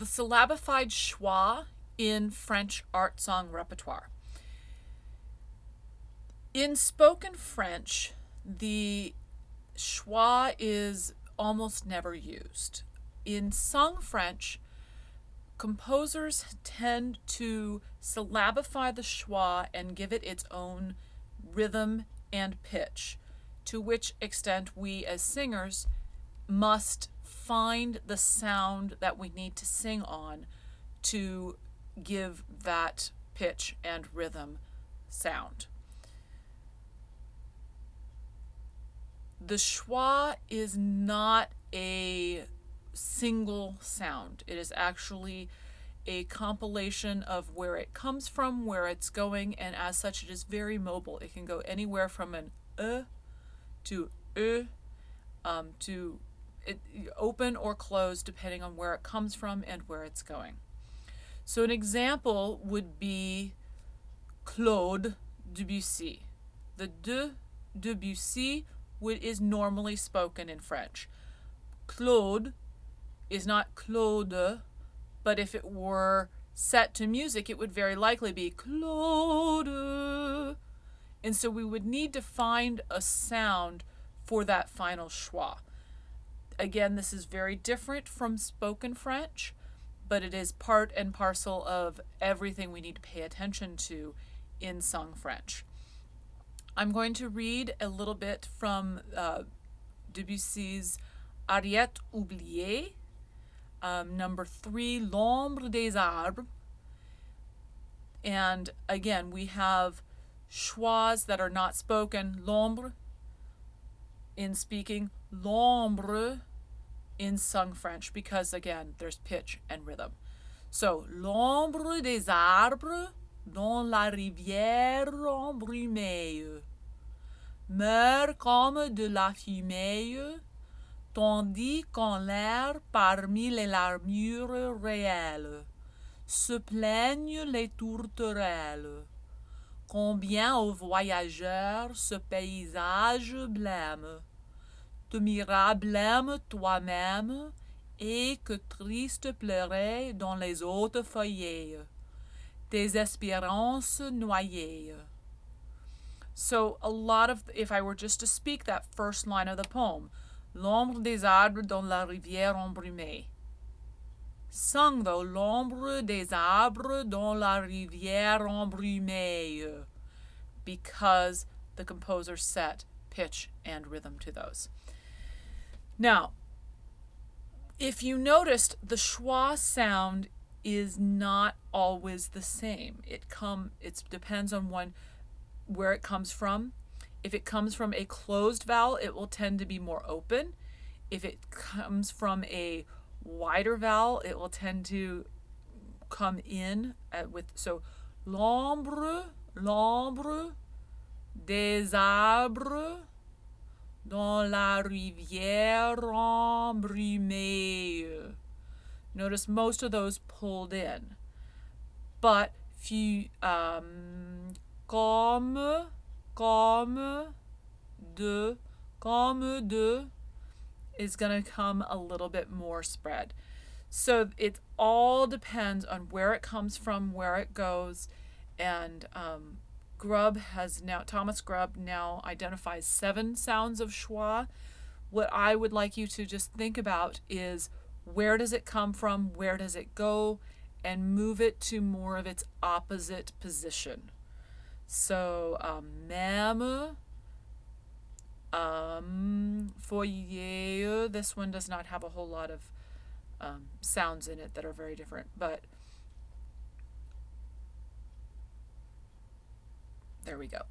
the syllabified schwa in French art song repertoire. In spoken French, the schwa is almost never used. In sung French, composers tend to syllabify the schwa and give it its own rhythm and pitch, to which extent we as singers must find the sound that we need to sing on to give that pitch and rhythm sound. The schwa is not a single sound. It is actually a compilation of where it comes from, where it's going, and as such it is very mobile. It can go anywhere from an to to it, open or close depending on where it comes from and where it's going. So an example would be Claude Debussy. The Debussy is normally spoken in French. Claude is not Claude, but if it were set to music, it would very likely be Claude. And so we would need to find a sound for that final schwa. Again, this is very different from spoken French, but it is part and parcel of everything we need to pay attention to in sung French. I'm going to read a little bit from Debussy's Ariette oubliée, number 3, L'ombre des arbres. And again, we have schwas that are not spoken, l'ombre in speaking, l'ombre in sung French, because again, there's pitch and rhythm. So, l'ombre des arbres dans la rivière embrumée meurt comme de la fumée, tandis qu'en l'air, parmi les larmures réelles, se plaignent les tourterelles. Combien aux voyageurs ce paysage blême, te mira blême toi-même, et que triste pleurer dans les hautes feuillets, tes espérances noyées. So a lot of, if I were just to speak that first line of the poem, L'ombre des arbres dans la rivière embrumée. Sung though, l'ombre des arbres dans la rivière embrumée, because the composer set pitch and rhythm to those. Now, if you noticed, the schwa sound is not always the same. It depends on where it comes from. If it comes from a closed vowel, it will tend to be more open. If it comes from a wider vowel, it will tend to come in so l'ombre des arbres dans la rivière embrumée. Notice most of those pulled in, but comme de is going to come a little bit more spread. So it all depends on where it comes from, where it goes, and Thomas Grubb now identifies 7 sounds of schwa. What I would like you to just think about is, where does it come from, where does it go, and move it to more of its opposite position. So, même, foyer, this one does not have a whole lot of sounds in it that are very different, but there we go.